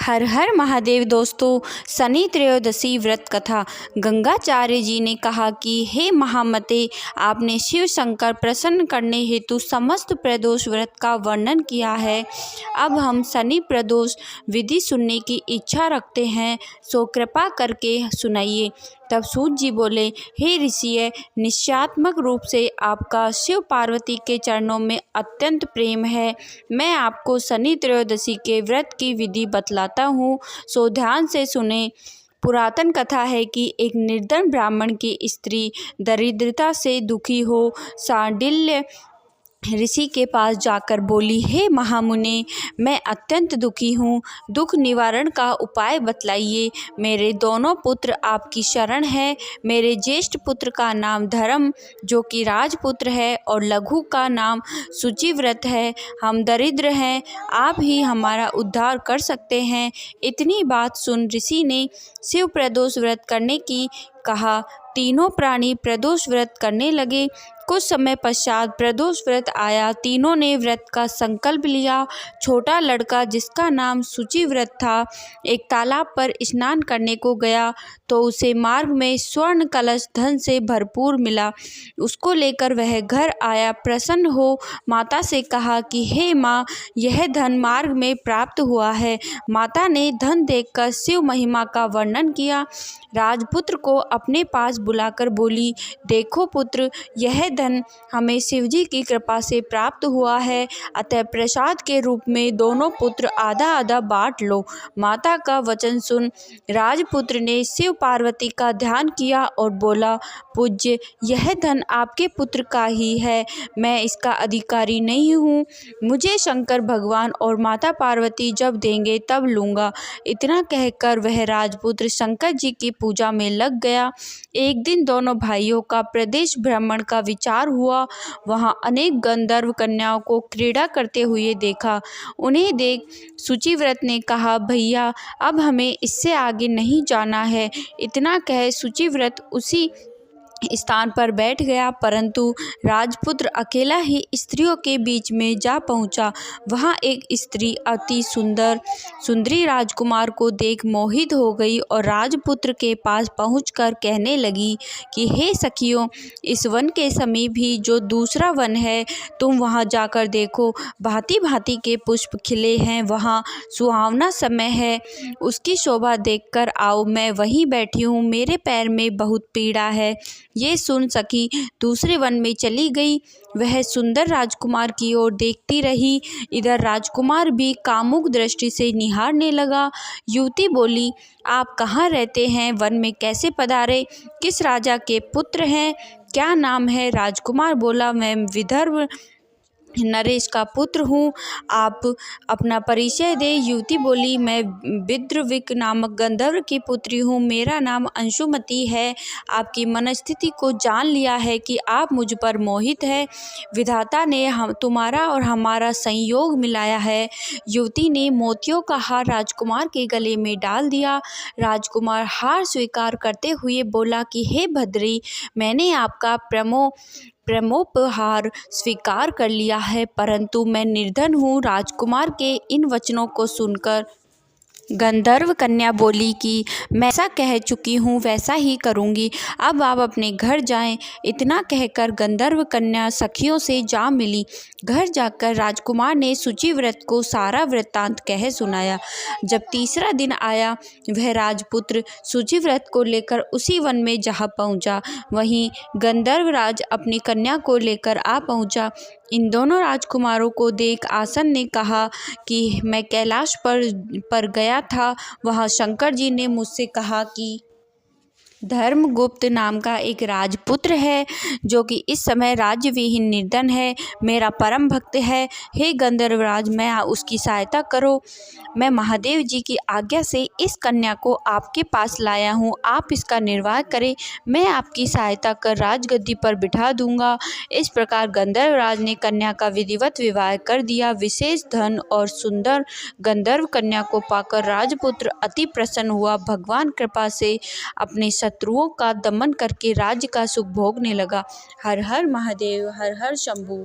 हर हर महादेव। दोस्तों, शनि त्रयोदशी व्रत कथा। गंगाचार्य जी ने कहा कि हे महामते, आपने शिव शंकर प्रसन्न करने हेतु समस्त प्रदोष व्रत का वर्णन किया है। अब हम शनि प्रदोष विधि सुनने की इच्छा रखते हैं, सो कृपा करके सुनाइए। तब सूत जी बोले, हे ऋषिय, निश्चयात्मक रूप से आपका शिव पार्वती के चरणों में अत्यंत प्रेम है। मैं आपको शनि त्रयोदशी के व्रत की विधि बतलाता हूँ, सो ध्यान से सुने। पुरातन कथा है कि एक निर्धन ब्राह्मण की स्त्री दरिद्रता से दुखी हो शांडिल्य ऋषि के पास जाकर बोली, हे महामुने, मैं अत्यंत दुखी हूँ, दुख निवारण का उपाय बतलाइए। मेरे दोनों पुत्र आपकी शरण है। मेरे ज्येष्ठ पुत्र का नाम धर्म, जो कि राजपुत्र है, और लघु का नाम शुचिव्रत है। हम दरिद्र हैं, आप ही हमारा उद्धार कर सकते हैं। इतनी बात सुन ऋषि ने शिव प्रदोष व्रत करने की कहा। तीनों प्राणी प्रदोष व्रत करने लगे। कुछ समय पश्चात प्रदोष व्रत आया। तीनों ने व्रत का संकल्प लिया। छोटा लड़का, जिसका नाम शुचिव्रत था, एक तालाब पर स्नान करने को गया तो उसे मार्ग में स्वर्ण कलश धन से भरपूर मिला। उसको लेकर वह घर आया। प्रसन्न हो माता से कहा कि हे माँ, यह धन मार्ग में प्राप्त हुआ है। माता ने धन देखकर शिव महिमा का वर्णन किया। राजपुत्र को अपने पास बुलाकर बोली, देखो पुत्र, यह धन हमें शिवजी की कृपा से प्राप्त हुआ है, अतः प्रसाद के रूप में दोनों पुत्र आधा आधा बांट लो। माता का वचन सुन राजपुत्र ने शिव पार्वती का ध्यान किया और बोला, पूज्य, यह धन आपके पुत्र का ही है, मैं इसका अधिकारी नहीं हूँ। मुझे शंकर भगवान और माता पार्वती जब देंगे तब लूँगा। इतना कहकर वह राजपुत्र शंकर जी की पूजा में लग गया। एक दिन दोनों भाइयों का प्रदेश भ्रमण का विचार हुआ। वहां अनेक गंधर्व कन्याओं को क्रीड़ा करते हुए देखा। उन्हें देख शुचिव्रत ने कहा, भैया, अब हमें इससे आगे नहीं जाना है। इतना कह शुचिव्रत उसी स्थान पर बैठ गया, परंतु राजपुत्र अकेला ही स्त्रियों के बीच में जा पहुंचा। वहां एक स्त्री अति सुंदरी राजकुमार को देख मोहित हो गई और राजपुत्र के पास पहुंचकर कहने लगी कि हे सखियों, इस वन के समीप ही जो दूसरा वन है, तुम वहां जाकर देखो। भांति भांति के पुष्प खिले हैं, वहां सुहावना समय है, उसकी शोभा देखकर आओ। मैं वहीं बैठी हूँ, मेरे पैर में बहुत पीड़ा है। ये सुन सखी दूसरे वन में चली गई। वह सुंदर राजकुमार की ओर देखती रही। इधर राजकुमार भी कामुक दृष्टि से निहारने लगा। युवती बोली, आप कहाँ रहते हैं? वन में कैसे पधारे? किस राजा के पुत्र हैं? क्या नाम है? राजकुमार बोला, मैं विदर्भ नरेश का पुत्र हूँ, आप अपना परिचय दे। युवती बोली, मैं विद्रविक नामक गंधर्व की पुत्री हूँ, मेरा नाम अंशुमति है। आपकी मनस्थिति को जान लिया है कि आप मुझ पर मोहित है। विधाता ने तुम्हारा और हमारा संयोग मिलाया है। युवती ने मोतियों का हार राजकुमार के गले में डाल दिया। राजकुमार हार स्वीकार करते हुए बोला कि हे भद्री, मैंने आपका प्रेमोपहार स्वीकार कर लिया है, परंतु मैं निर्धन हूँ। राजकुमार के इन वचनों को सुनकर गंधर्व कन्या बोली कि मैं ऐसा कह चुकी हूँ, वैसा ही करूँगी, अब आप अपने घर जाएं। इतना कहकर गंधर्व कन्या सखियों से जा मिली। घर जाकर राजकुमार ने शुचिव्रत को सारा वृत्तांत कह सुनाया। जब तीसरा दिन आया, वह राजपुत्र शुचिव्रत को लेकर उसी वन में जा पहुँचा। वहीं गंधर्वराज अपनी कन्या को लेकर आ पहुँचा। इन दोनों राजकुमारों को देख आसन ने कहा कि मैं कैलाश पर गया था। वहाँ शंकर जी ने मुझसे कहा कि धर्मगुप्त नाम का एक राजपुत्र है, जो कि इस समय राज्य विहीन निर्धन है, मेरा परम भक्त है। हे गंधर्वराज, मैं उसकी सहायता करो। मैं महादेव जी की आज्ञा से इस कन्या को आपके पास लाया हूँ, आप इसका निर्वाह करें, मैं आपकी सहायता कर राजगद्दी पर बिठा दूंगा। इस प्रकार गंधर्वराज ने कन्या का विधिवत विवाह कर दिया। विशेष धन और सुंदर गंधर्व कन्या को पाकर राजपुत्र अति प्रसन्न हुआ। भगवान कृपा से अपने शत्रुओं का दमन करके राज्य का सुख भोगने लगा। हर हर महादेव, हर हर शंभू।